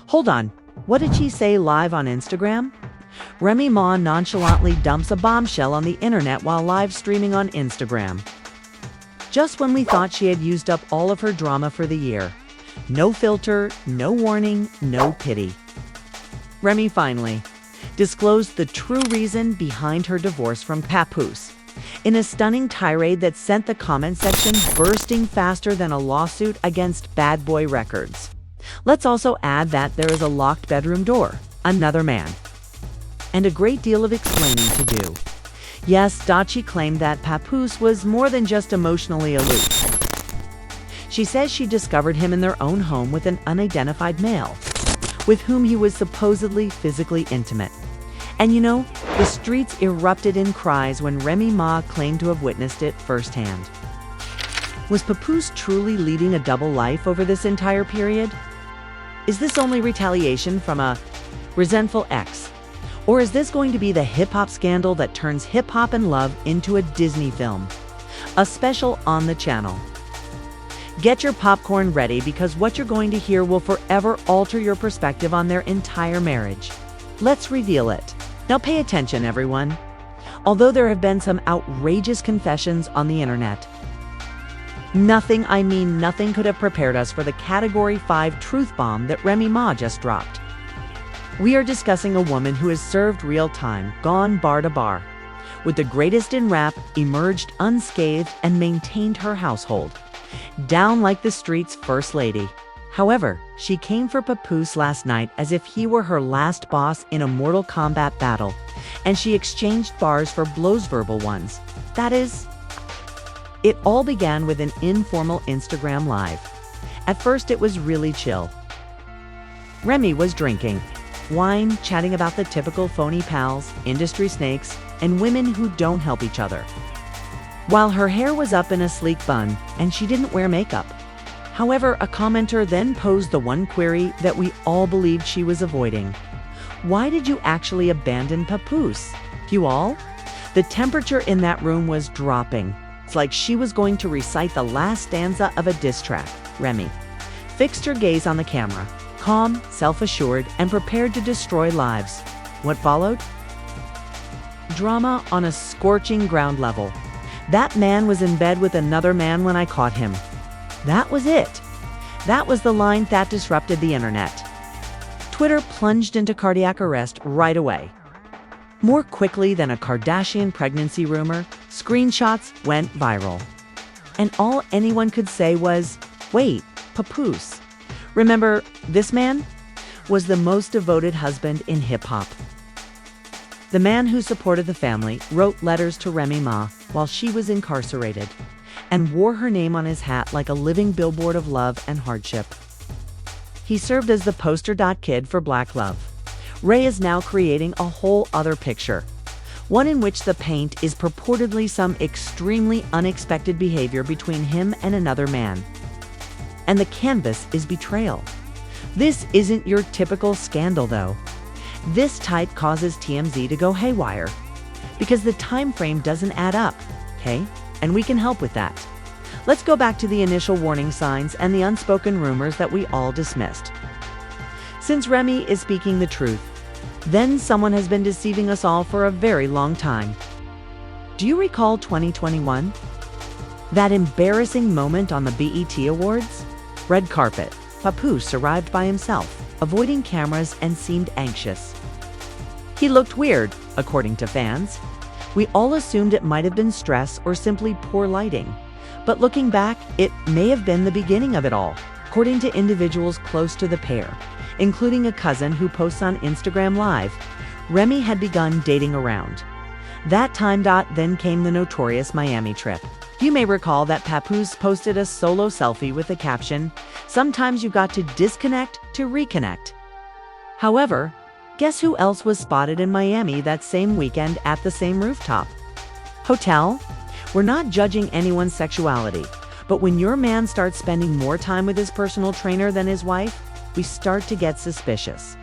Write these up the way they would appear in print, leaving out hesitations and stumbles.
Hold on, what did she say live on Instagram? Remy Ma nonchalantly dumps a bombshell on the internet while live streaming on Instagram. Just when we thought she had used up all of her drama for the year. No filter, no warning, no pity. Remy finally disclosed the true reason behind her divorce from Papoose in a stunning tirade that sent the comment section bursting faster than a lawsuit against Bad Boy Records. Let's also add that there is a locked bedroom door, another man, and a great deal of explaining to do. Yes, Dachi claimed that Papoose was more than just emotionally aloof. She says she discovered him in their own home with an unidentified male, with whom he was supposedly physically intimate. And you know, the streets erupted in cries when Remy Ma claimed to have witnessed it firsthand. Was Papoose truly leading a double life over this entire period? Is this only retaliation from a resentful ex? Or is this going to be the hip-hop scandal that turns hip-hop and love into a Disney film? A special on the channel. Get your popcorn ready because what you're going to hear will forever alter your perspective on their entire marriage. Let's reveal it. Now pay attention, everyone. Although there have been some outrageous confessions on the internet, nothing, I mean nothing, could have prepared us for the Category 5 truth bomb that Remy Ma just dropped. We are discussing a woman who has served real time, gone bar to bar, with the greatest in rap, emerged unscathed, and maintained her household, down like the street's first lady. However, she came for Papoose last night as if he were her last boss in a Mortal Kombat battle, and she exchanged bars for blows, verbal ones. That is, it all began with an informal Instagram live. At first, it was really chill. Remy was drinking wine, chatting about the typical phony pals, industry snakes, and women who don't help each other, while her hair was up in a sleek bun and she didn't wear makeup. However, a commenter then posed the one query that we all believed she was avoiding. Why did you actually abandon Papoose? You all? The temperature in that room was dropping. It's like she was going to recite the last stanza of a diss track. Remy fixed her gaze on the camera, calm, self-assured, and prepared to destroy lives. What followed? Drama on a scorching ground level. That man was in bed with another man when I caught him. That was it. That was the line that disrupted the internet. Twitter plunged into cardiac arrest right away. More quickly than a Kardashian pregnancy rumor, screenshots went viral. And all anyone could say was, wait, Papoose. Remember, this man was the most devoted husband in hip-hop. The man who supported the family wrote letters to Remy Ma while she was incarcerated and wore her name on his hat like a living billboard of love and hardship. He served as the poster kid for Black love. Ray is now creating a whole other picture, one in which the paint is purportedly some extremely unexpected behavior between him and another man. And the canvas is betrayal. This isn't your typical scandal, though. This type causes TMZ to go haywire because the time frame doesn't add up, okay? And we can help with that. Let's go back to the initial warning signs and the unspoken rumors that we all dismissed. Since Remy is speaking the truth, then someone has been deceiving us all for a very long time. Do you recall 2021? That embarrassing moment on the BET Awards? Red carpet. Papoose arrived by himself, avoiding cameras, and seemed anxious. He looked weird, according to fans. We all assumed it might have been stress or simply poor lighting. But looking back, it may have been the beginning of it all, according to individuals close to the pair, including a cousin who posts on Instagram Live. Remy had begun dating around. That time then came the notorious Miami trip. You may recall that Papoose posted a solo selfie with the caption, "Sometimes you got to disconnect to reconnect." However, guess who else was spotted in Miami that same weekend at the same rooftop? Hotel? We're not judging anyone's sexuality, but when your man starts spending more time with his personal trainer than his wife, we start to get suspicious.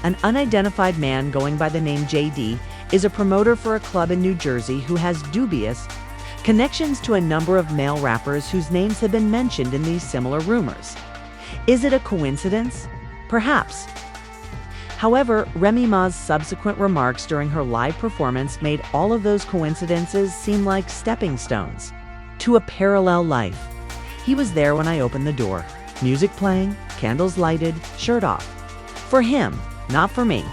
An unidentified man going by the name JD is a promoter for a club in New Jersey who has dubious connections to a number of male rappers whose names have been mentioned in these similar rumors. Is it a coincidence? Perhaps. However, Remy Ma's subsequent remarks during her live performance made all of those coincidences seem like stepping stones to a parallel life. He was there when I opened the door. Music playing, candles lighted, shirt off. For him, not for me.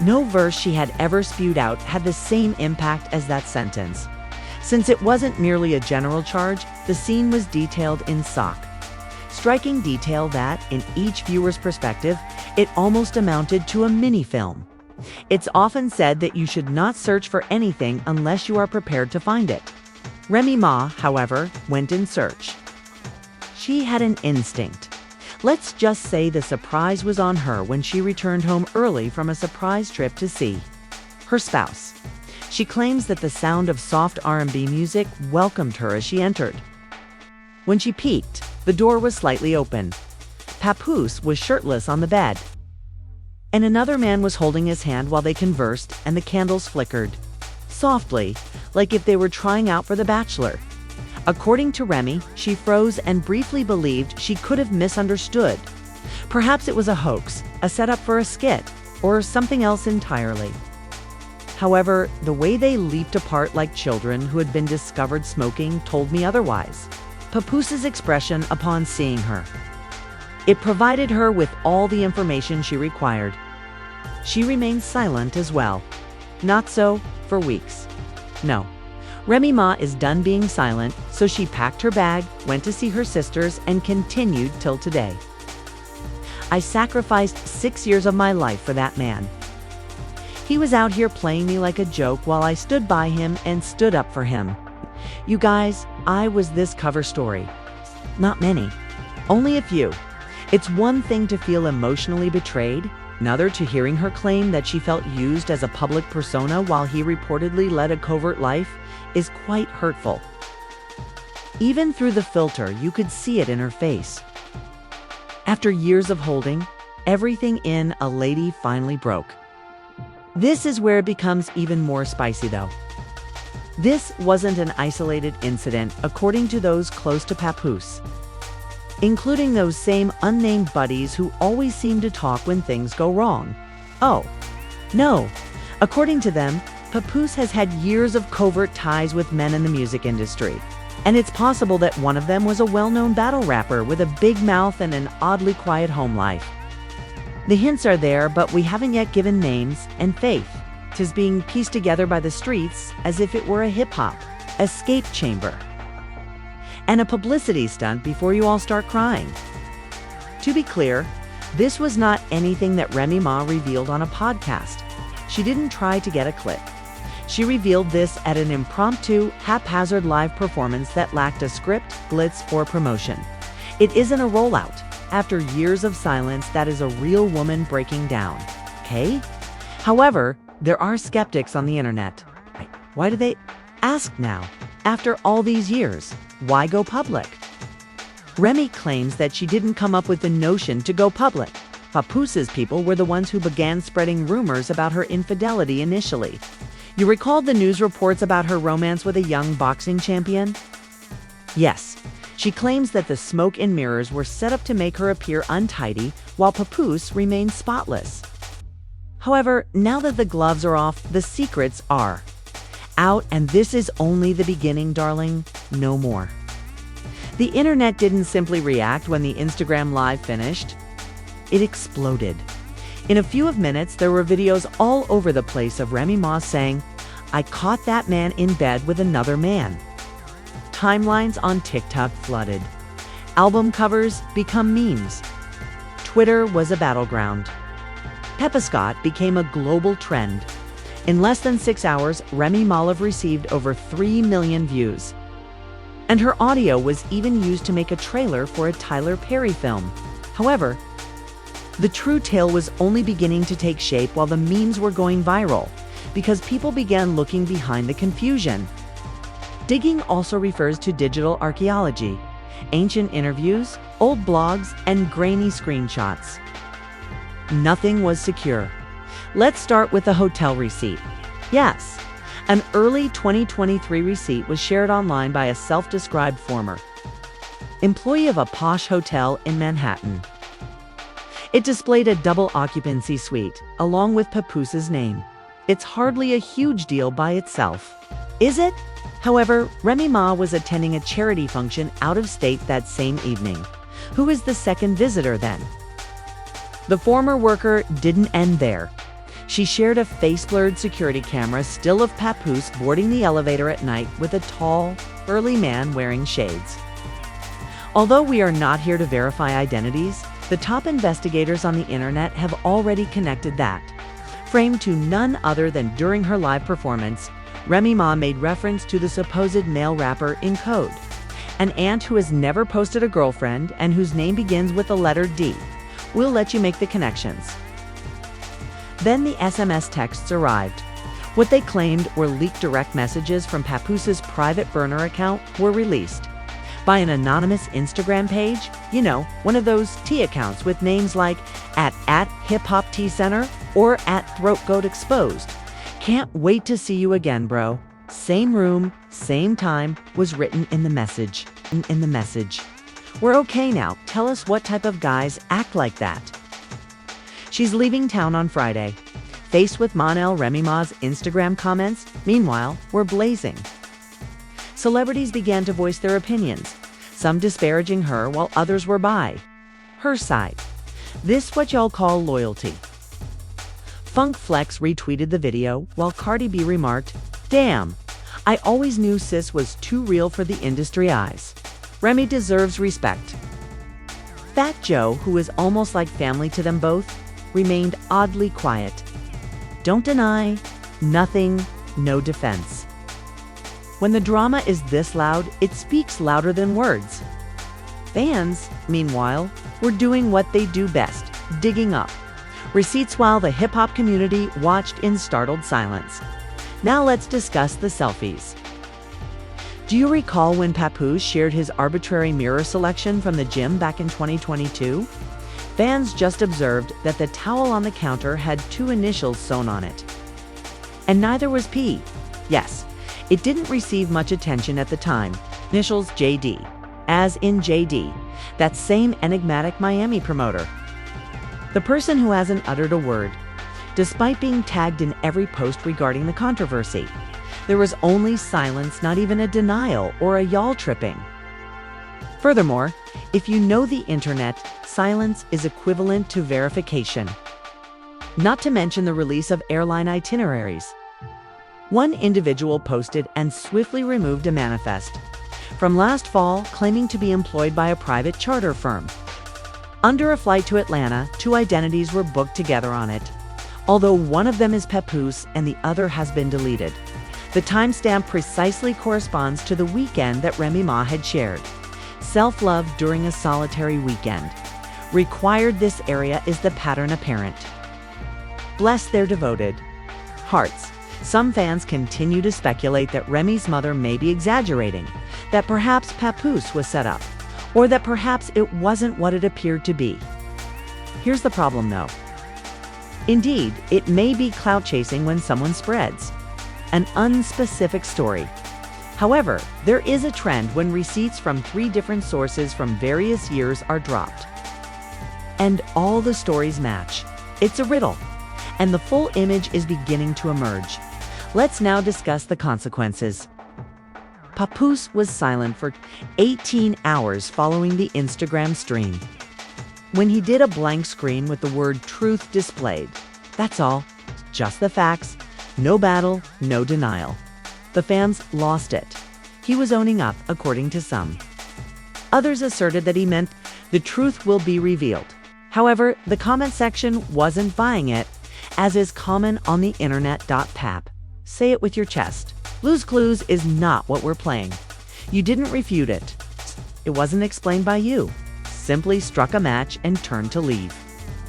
No verse she had ever spewed out had the same impact as that sentence. Since it wasn't merely a general charge, the scene was detailed in sock. Striking detail that, in each viewer's perspective, it almost amounted to a mini-film. It's often said that you should not search for anything unless you are prepared to find it. Remy Ma, however, went in search. She had an instinct. Let's just say the surprise was on her when she returned home early from a surprise trip to see her spouse. She claims that the sound of soft R&B music welcomed her as she entered. When she peeked, the door was slightly open. Papoose was shirtless on the bed, and another man was holding his hand while they conversed, and the candles flickered softly, like if they were trying out for The Bachelor. According to Remy, she froze and briefly believed she could have misunderstood. Perhaps it was a hoax, a setup for a skit, or something else entirely. However, the way they leaped apart like children who had been discovered smoking told me otherwise. Papoose's expression upon seeing her. It provided her with all the information she required. She remained silent as well. Not so for weeks. No. Remy Ma is done being silent, so she packed her bag, went to see her sisters, and continued till today. I sacrificed 6 years of my life for that man. He was out here playing me like a joke while I stood by him and stood up for him. You guys, I was this cover story. Not many. Only a few. It's one thing to feel emotionally betrayed, another to hearing her claim that she felt used as a public persona while he reportedly led a covert life is quite hurtful. Even through the filter, you could see it in her face. After years of holding, everything in a lady finally broke. This is where it becomes even more spicy though. This wasn't an isolated incident, according to those close to Papoose, including those same unnamed buddies who always seem to talk when things go wrong. Oh, no. According to them, Papoose has had years of covert ties with men in the music industry, and it's possible that one of them was a well-known battle rapper with a big mouth and an oddly quiet home life. The hints are there, but we haven't yet given names, and faith 'tis being pieced together by the streets as if it were a hip-hop escape chamber and a publicity stunt before you all start crying. To be clear, this was not anything that Remy Ma revealed on a podcast. She didn't try to get a clip. She revealed this at an impromptu, haphazard live performance that lacked a script, glitz, or promotion. It isn't a rollout. After years of silence, that is a real woman breaking down. Okay? However, there are skeptics on the internet. Why do they ask now? After all these years, why go public? Remy claims that she didn't come up with the notion to go public. Papoose's people were the ones who began spreading rumors about her infidelity initially. You recall the news reports about her romance with a young boxing champion? Yes, she claims that the smoke and mirrors were set up to make her appear untidy, while Papoose remained spotless. However, now that the gloves are off, the secrets are out, and this is only the beginning, darling. No more. The internet didn't simply react when the Instagram Live finished. It exploded. In a few minutes, there were videos all over the place of Remy Ma saying, "I caught that man in bed with another man." Timelines on TikTok flooded. Album covers become memes. Twitter was a battleground. Peppa Scott became a global trend. In less than 6 hours, Remy Ma received over 3 million views. And her audio was even used to make a trailer for a Tyler Perry film. However, the true tale was only beginning to take shape while the memes were going viral, because people began looking behind the confusion. Digging also refers to digital archaeology, ancient interviews, old blogs, and grainy screenshots. Nothing was secure. Let's start with the hotel receipt. Yes, an early 2023 receipt was shared online by a self-described former employee of a posh hotel in Manhattan. It displayed a double occupancy suite, along with Papoose's name. It's hardly a huge deal by itself, is it? However, Remy Ma was attending a charity function out of state that same evening. Who is the second visitor then? The former worker didn't end there. She shared a face-blurred security camera still of Papoose boarding the elevator at night with a tall, burly man wearing shades. Although we are not here to verify identities, the top investigators on the internet have already connected that. Framed to none other than during her live performance, Remy Ma made reference to the supposed male rapper in code, an aunt who has never posted a girlfriend and whose name begins with the letter D. We'll let you make the connections. Then the SMS texts arrived. What they claimed were leaked direct messages from Papoose's private burner account were released by an anonymous Instagram page, one of those T accounts with names like at Hip Hop T Center or at Throat Goat Exposed. Can't wait to see you again, bro. Same room, same time was written in the message. We're okay now. Tell us what type of guys act like that. She's leaving town on Friday. Faced with Remy Ma's Instagram comments, meanwhile, were blazing. Celebrities began to voice their opinions, some disparaging her while others were by her side. This what y'all call loyalty. Funk Flex retweeted the video, while Cardi B remarked, "Damn, I always knew sis was too real for the industry eyes. Remy deserves respect." Fat Joe, who is almost like family to them both, remained oddly quiet. Don't deny, nothing, no defense. When the drama is this loud, it speaks louder than words. Fans, meanwhile, were doing what they do best, digging up receipts while the hip-hop community watched in startled silence. Now let's discuss the selfies. Do you recall when Papoose shared his arbitrary mirror selection from the gym back in 2022? Fans just observed that the towel on the counter had 2 initials sewn on it. And neither was P. Yes, it didn't receive much attention at the time. Initials JD, as in JD, that same enigmatic Miami promoter. The person who hasn't uttered a word, despite being tagged in every post regarding the controversy. There was only silence, not even a denial or a y'all tripping. Furthermore, if you know the internet, silence is equivalent to verification. Not to mention the release of airline itineraries. One individual posted and swiftly removed a manifest from last fall claiming to be employed by a private charter firm. Under a flight to Atlanta, 2 identities were booked together on it, although one of them is Papoose and the other has been deleted. The timestamp precisely corresponds to the weekend that Remy Ma had shared. Self-love during a solitary weekend. Required this area is the pattern apparent. Bless their devoted hearts. Some fans continue to speculate that Remy's mother may be exaggerating, that perhaps Papoose was set up, or that perhaps it wasn't what it appeared to be. Here's the problem though. Indeed, it may be clout chasing when someone spreads an unspecific story. However, there is a trend when receipts from 3 different sources from various years are dropped. And all the stories match. It's a riddle, and the full image is beginning to emerge. Let's now discuss the consequences. Papoose was silent for 18 hours following the Instagram stream. When he did a blank screen with the word truth displayed. That's all. Just the facts. No battle, no denial. The fans lost it. He was owning up, according to some. Others asserted that he meant the truth will be revealed. However, the comment section wasn't buying it, as is common on the internet. Pap. Say it with your chest. Blue's Clues is not what we're playing. You didn't refute it. It wasn't explained by you. Simply struck a match and turned to leave.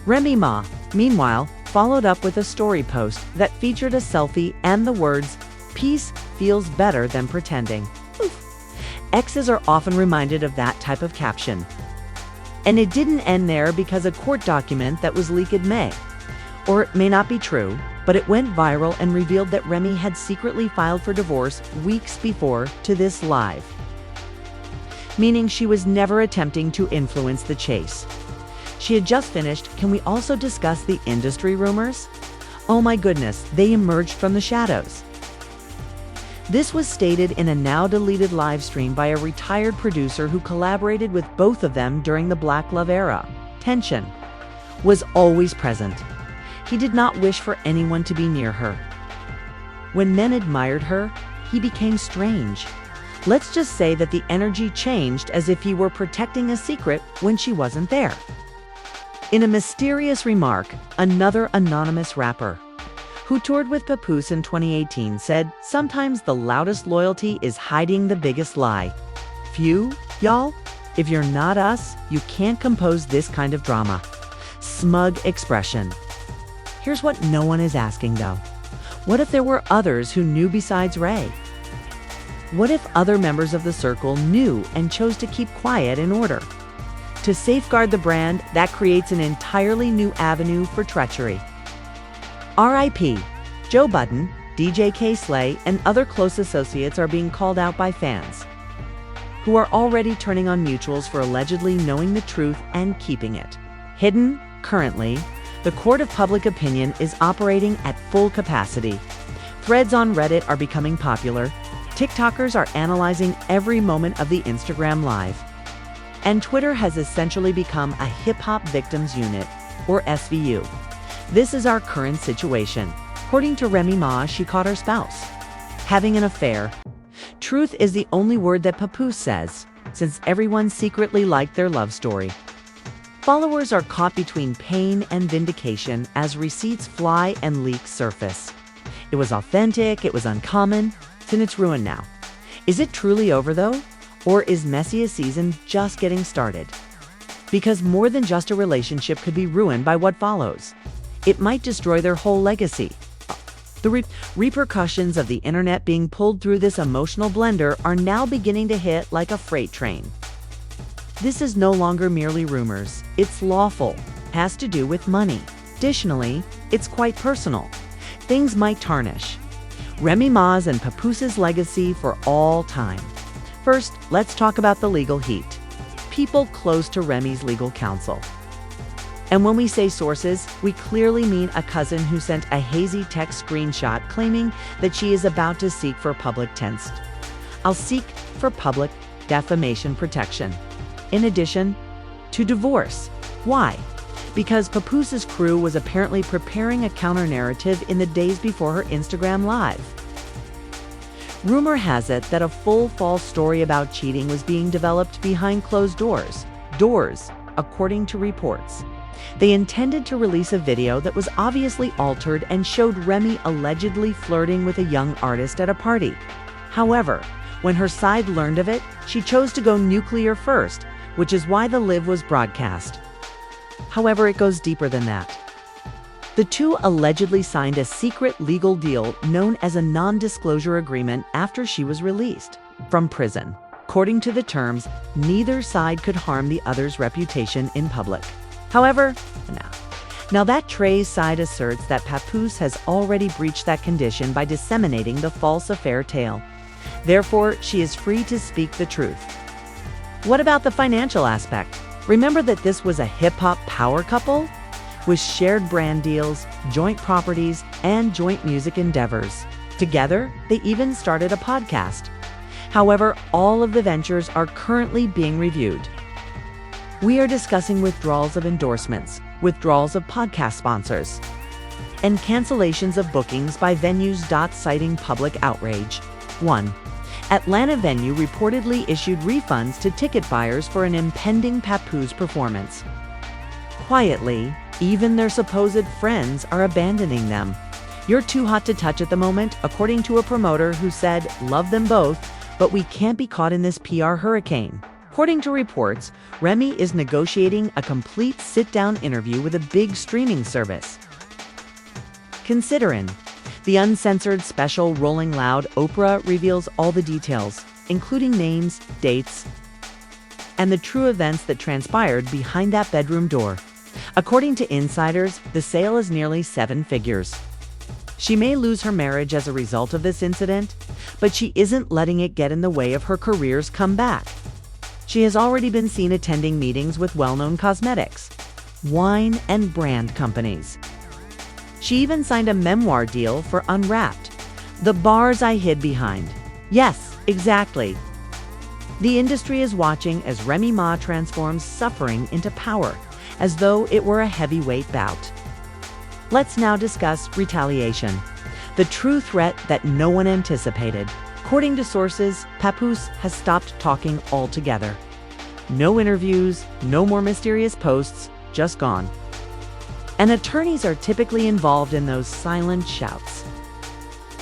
Remy Ma, meanwhile, followed up with a story post that featured a selfie and the words, "Peace feels better than pretending." Oof. Exes are often reminded of that type of caption. And it didn't end there, because a court document that was leaked may, or it may not be true, but it went viral and revealed that Remy had secretly filed for divorce weeks before to this live. Meaning she was never attempting to influence the chase. She had just finished. Can we also discuss the industry rumors? Oh my goodness, they emerged from the shadows. This was stated in a now-deleted live stream by a retired producer who collaborated with both of them during the Black Love era. Tension was always present. He did not wish for anyone to be near her. When men admired her, he became strange. Let's just say that the energy changed, as if he were protecting a secret when she wasn't there. In a mysterious remark, another anonymous rapper who toured with Papoose in 2018 said, "Sometimes the loudest loyalty is hiding the biggest lie. Phew, y'all, if you're not us, you can't compose this kind of drama." Smug expression. Here's what no one is asking though. What if there were others who knew besides Ray? What if other members of the circle knew and chose to keep quiet in order to safeguard the brand? That creates an entirely new avenue for treachery. R.I.P. Joe Budden, DJ K-Slay, and other close associates are being called out by fans who are already turning on mutuals for allegedly knowing the truth and keeping it hidden. Currently, the court of public opinion is operating at full capacity. Threads on Reddit are becoming popular. TikTokers are analyzing every moment of the Instagram Live. And Twitter has essentially become a hip-hop victims unit, or SVU. This is our current situation. According to Remy Ma, she caught her spouse having an affair. Truth is the only word that Papoose says, since everyone secretly liked their love story. Followers are caught between pain and vindication as receipts fly and leaks surface. It was authentic, it was uncommon, and it's ruined now. Is it truly over though? Or is Messiah's season just getting started? Because more than just a relationship could be ruined by what follows. It might destroy their whole legacy. The repercussions of the internet being pulled through this emotional blender are now beginning to hit like a freight train. This is no longer merely rumors. It's lawful. Has to do with money. Additionally, it's quite personal. Things might tarnish Remy Ma's and Papoose's legacy for all time. First, let's talk about the legal heat. People close to Remy's legal counsel. And when we say sources, we clearly mean a cousin who sent a hazy text screenshot claiming that she is about to seek for public text. I'll seek for public defamation protection. In addition to divorce. Why? Because Papoose's crew was apparently preparing a counter-narrative in the days before her Instagram Live. Rumor has it that a full false story about cheating was being developed behind closed doors. According to reports. They intended to release a video that was obviously altered and showed Remy allegedly flirting with a young artist at a party. However, when her side learned of it, she chose to go nuclear first, which is why the live was broadcast. However, it goes deeper than that. The two allegedly signed a secret legal deal known as a non-disclosure agreement after she was released from prison. According to the terms, neither side could harm the other's reputation in public. However, now that Trey's side asserts that Papoose has already breached that condition by disseminating the false affair tale. Therefore, she is free to speak the truth. What about the financial aspect? Remember that this was a hip-hop power couple with shared brand deals, joint properties, and joint music endeavors. Together, they even started a podcast. However, all of the ventures are currently being reviewed. We are discussing withdrawals of endorsements, withdrawals of podcast sponsors, and cancellations of bookings by venues. Citing public outrage. 1. Atlanta venue reportedly issued refunds to ticket buyers for an impending Papoose performance. Quietly, even their supposed friends are abandoning them. You're too hot to touch at the moment, according to a promoter who said, "Love them both, but we can't be caught in this PR hurricane." According to reports, Remy is negotiating a complete sit-down interview with a big streaming service. Considering the uncensored special Rolling Loud, Oprah reveals all the details, including names, dates, and the true events that transpired behind that bedroom door. According to insiders, the sale is nearly 7 figures. She may lose her marriage as a result of this incident, but she isn't letting it get in the way of her career's comeback. She has already been seen attending meetings with well-known cosmetics wine, and brand companies. She even signed a memoir deal for Unwrapped, The Bars I Hid Behind. Yes, exactly. The industry is watching as Remy Ma transforms suffering into power, as though it were a heavyweight bout. Let's now discuss retaliation, the true threat that no one anticipated. According to sources, Papoose has stopped talking altogether. No interviews, no more mysterious posts, just gone. And attorneys are typically involved in those silent shouts.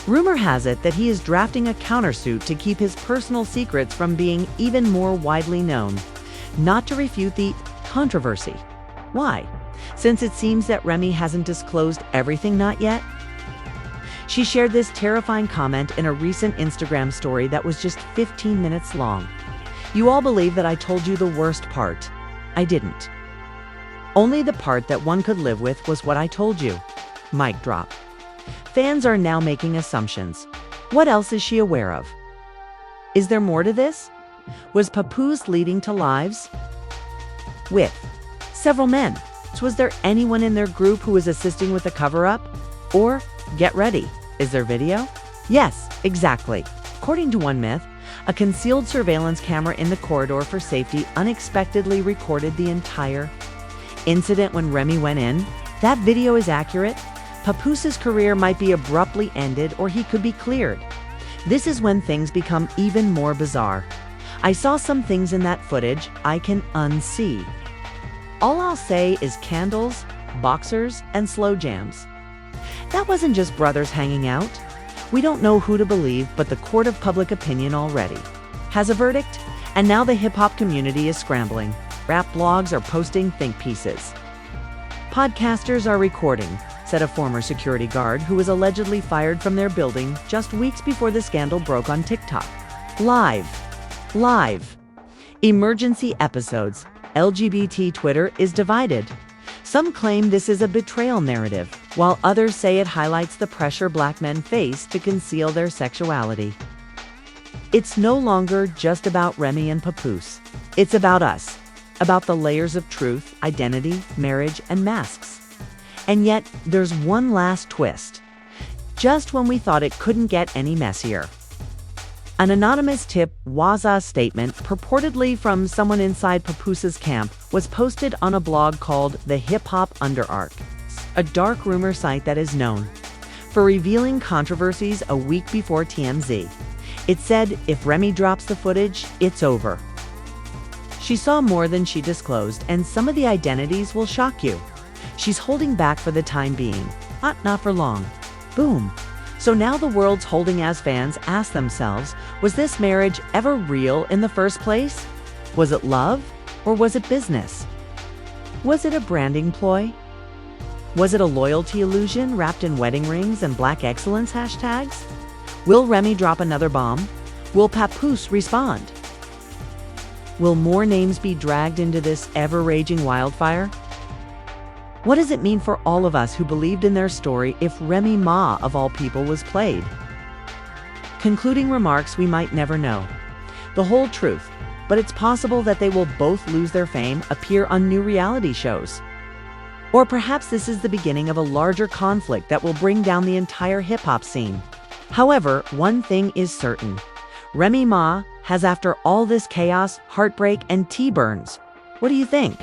Rumor has it that he is drafting a countersuit to keep his personal secrets from being even more widely known, not to refute the controversy. Why? Since it seems that Remy hasn't disclosed everything not yet. She shared this terrifying comment in a recent Instagram story that was just 15 minutes long. You all believe that I told you the worst part. I didn't. Only the part that one could live with was what I told you. Mic drop. Fans are now making assumptions. What else is she aware of? Is there more to this? Was Papoose leading to lives with several men? Was there anyone in their group who was assisting with the cover-up? Or, get ready, is there video? Yes, exactly. According to one myth, a concealed surveillance camera in the corridor for safety unexpectedly recorded the entire incident when Remy went in. That video is accurate. Papoose's career might be abruptly ended, or he could be cleared. This is when things become even more bizarre. I saw some things in that footage I can unsee. All I'll say is candles, boxers, and slow jams. That wasn't just brothers hanging out. We don't know who to believe, but the court of public opinion already has a verdict, and now the hip-hop community is scrambling. Rap blogs are posting think pieces. Podcasters are recording, said a former security guard who was allegedly fired from their building just weeks before the scandal broke on TikTok. Live. Emergency episodes. LGBT Twitter is divided. Some claim this is a betrayal narrative, while others say it highlights the pressure Black men face to conceal their sexuality. It's no longer just about Remy and Papoose. It's about us, about the layers of truth, identity, marriage, and masks. And yet, there's one last twist. Just when we thought it couldn't get any messier. An anonymous tip Waza statement, purportedly from someone inside Papoose's camp, was posted on a blog called The Hip Hop Underark, a dark rumor site that is known for revealing controversies a week before TMZ. It said, if Remy drops the footage, it's over. She saw more than she disclosed, and some of the identities will shock you. She's holding back for the time being, not for long. Boom. So now the world's holding as fans ask themselves, was this marriage ever real in the first place? Was it love, or was it business? Was it a branding ploy? Was it a loyalty illusion wrapped in wedding rings and Black excellence hashtags? Will Remy drop another bomb? Will Papoose respond? Will more names be dragged into this ever-raging wildfire? What does it mean for all of us who believed in their story if Remy Ma, of all people, was played? Concluding remarks, we might never know the whole truth, but it's possible that they will both lose their fame, appear on new reality shows. Or perhaps this is the beginning of a larger conflict that will bring down the entire hip-hop scene. However, one thing is certain. Remy Ma has, after all this chaos, heartbreak, and tea burns. What do you think?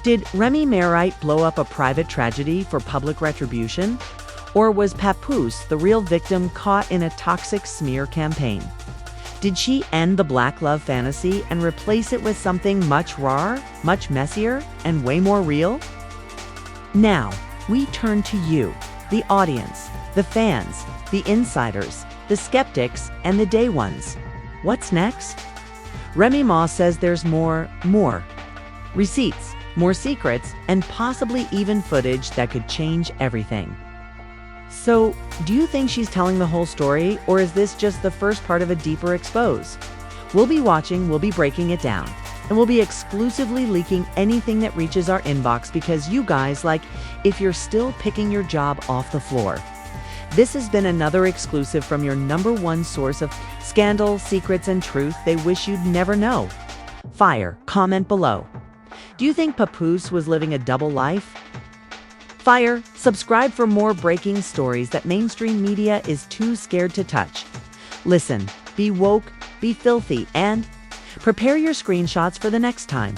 Did Remy Ma blow up a private tragedy for public retribution? Or was Papoose the real victim caught in a toxic smear campaign? Did she end the Black love fantasy and replace it with something much rawer, much messier, and way more real? Now, we turn to you, the audience, the fans, the insiders, the skeptics, and the day ones. What's next? Remy Ma says there's more receipts, more secrets, and possibly even footage that could change everything. So, do you think she's telling the whole story, or is this just the first part of a deeper expose? We'll be watching, we'll be breaking it down, and we'll be exclusively leaking anything that reaches our inbox because you guys like, if you're still picking your job off the floor. This has been another exclusive from your #1 source of scandal, secrets, and truth they wish you'd never know. Fire, comment below. Do you think Papoose was living a double life? Fire, subscribe for more breaking stories that mainstream media is too scared to touch. Listen, be woke, be filthy, and prepare your screenshots for the next time.